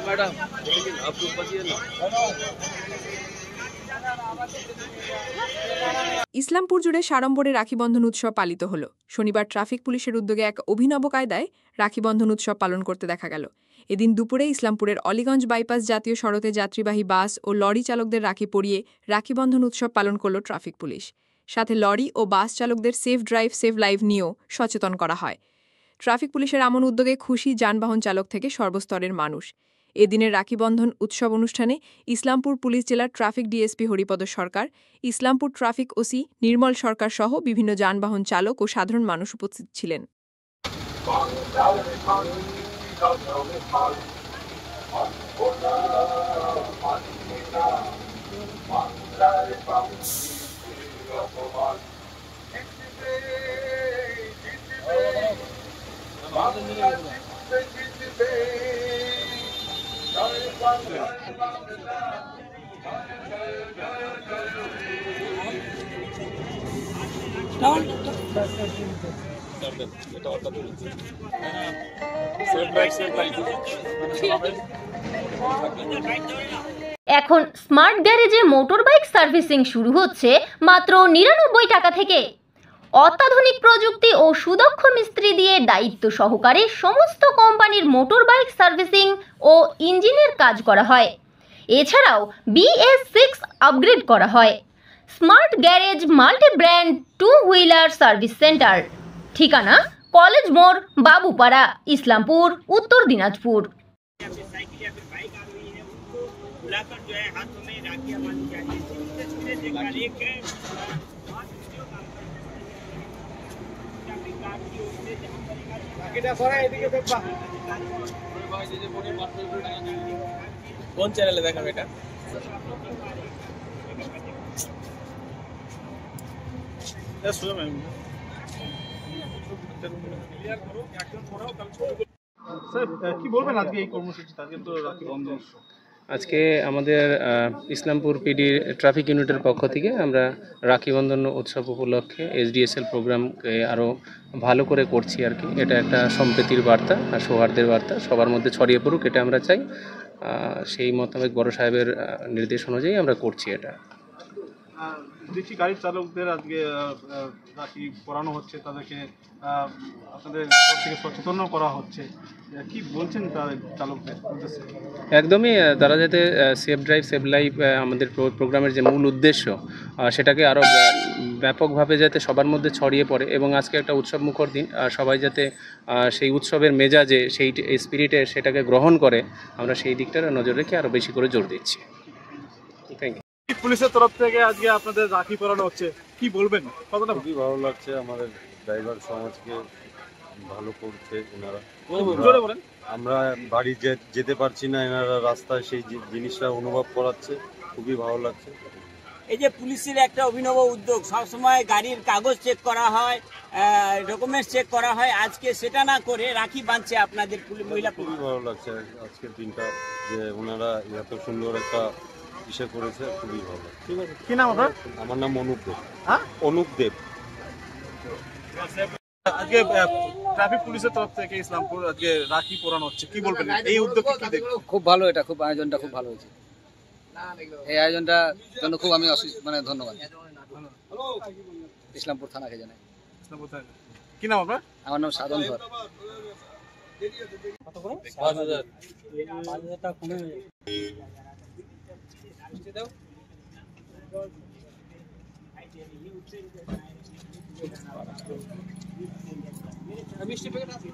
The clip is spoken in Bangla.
मैडम आपको बताइए ना। ইসলামপুর জুড়ে সাড়ম্বরে রাখীবন্ধন উৎসব পালিত হল। শনিবার ট্রাফিক পুলিশের উদ্যোগে এক অভিনব কায়দায় রাখীবন্ধন উৎসব পালন করতে দেখা গেল। এদিন দুপুরে ইসলামপুরের অলিগঞ্জ বাইপাস জাতীয় সড়কে যাত্রীবাহী বাস ও লরি চালকদের রাখি পরিয়ে রাখীবন্ধন উৎসব পালন করল ট্রাফিক পুলিশ। সাথে লরি ও বাস চালকদের সেফ ড্রাইভ সেভ লাইভ নিয়েও সচেতন করা হয়। ট্রাফিক পুলিশের এমন উদ্যোগে খুশি যানবাহন চালক থেকে সর্বস্তরের মানুষ। এদিনের রাখীবন্ধন উৎসব অনুষ্ঠানে ইসলামপুর পুলিশ জেলার ট্রাফিক ডিএসপি হরিপদ সরকার, ইসলামপুর ট্রাফিক ওসি নির্মল সরকার সহ বিভিন্ন যানবাহন চালক ও সাধারণ মানুষ উপস্থিত ছিলেন। এখন স্মার্ট গ্যারেজে মোটর বাইক সার্ভিসিং শুরু হচ্ছে মাত্র ৯৯ টাকা থেকে। অত্যাধুনিক প্রযুক্তি ও সুদক্ষ মিস্ত্রি দিয়ে দায়িত্ব সহকারে সমস্ত কোম্পানির মোটর বাইক সার্ভিসিং ও ইঞ্জিনের কাজ করা হয়। এছাড়াও BS6 আপগ্রেড করা হয়। Smart garage multi brand 2 wheeler service centre, ঠিকানা কলেজ মোড়, বাবুপাড়া, ইসলামপুর, উত্তর দিনাজপুর। কোন চ্যানেলে দেখাবে এটা? কি বলবেন আজকে এই কর্মসূচিতে? আজকে তো রাখীবন্ধন। আজকে আমাদের ইসলামপুর পিডি ট্রাফিক ইউনিটের পক্ষ থেকে আমরা রাখীবন্ধন উৎসব উপলক্ষে SDSL প্রোগ্রামকে আরও ভালো করে করছি আর কি। এটা একটা সম্প্রীতির বার্তা আর সৌহার্দ্যের বার্তা সবার মধ্যে ছড়িয়ে পড়ুক, এটা আমরা চাই। সেই মোতাবেক বড় সাহেবের নির্দেশ অনুযায়ী আমরা করছি এটা। দেখছি গাড়ির চালকদের আজকে রাখি পরানো হচ্ছে, তাদেরকে আপনাদের থেকে সচেতন করা হচ্ছে। কি বলছেন তাদের চালকদের উদ্দেশ্যে? একদমই, তারা যাতে সেফ ড্রাইভ সেভ লাইফ আমাদের প্রোগ্রামের যে মূল উদ্দেশ্য সেটাকে আরও ব্যাপকভাবে যাতে সবার মধ্যে ছড়িয়ে পড়ে এবং আজকে একটা উৎসব মুখর দিন, সবাই যাতে সেই উৎসবের মেজাজে সেই স্পিরিটে সেটাকে গ্রহণ করে, আমরা সেই দিকটার নজর রেখে আরও বেশি করে জোর দিচ্ছি। Thank you. পুলিশের তরফ থেকে আজকে আপনাদের রাখি পরানো হচ্ছে, কি বলবেন? কতটা খুবই ভালো লাগছে, আমাদের ড্রাইভার সমাজকে ভালো করছে এনারা। আমরা বাড়ি যেতে পারছি না, এনারা রাস্তায় সেই জিনিসটা অনুভব করাচ্ছে, খুবই ভালো লাগছে। এই যে পুলিশের একটা অভিনব উদ্যোগ, সবসময় গাড়ির কাগজ চেক করা হয়, ডকুমেন্টস চেক করা হয়, আজকে সেটা না করে রাখি বাঁধছে আপনাদের মহিলা। খুবই ভালো লাগছে আজকের দিনটা, যে ওনারা এত সুন্দর একটা ইসে করেছে, খুবই ভালো। ঠিক আছে, কি নাম আপনার? আমার নাম অনুপ দেব। হ্যাঁ, অনুপ দেব। আজকে ট্রাফিক পুলিশের তরফ থেকে ইসলামপুর আজকে রাখি পরানো হচ্ছে, কি বলবেন এই উদ্যোগকে? কি দেখবেন? খুব ভালো, এটা খুব আয়োজনটা খুব ভালো হয়েছে। এই আয়োজনটার জন্য খুব আমি ধন্যবাদ ইসলামপুর থানাকে জানাই। কি নাম আপনার? আমার নাম সাধন ধর। মিষ্টি প্যাকেট আছে।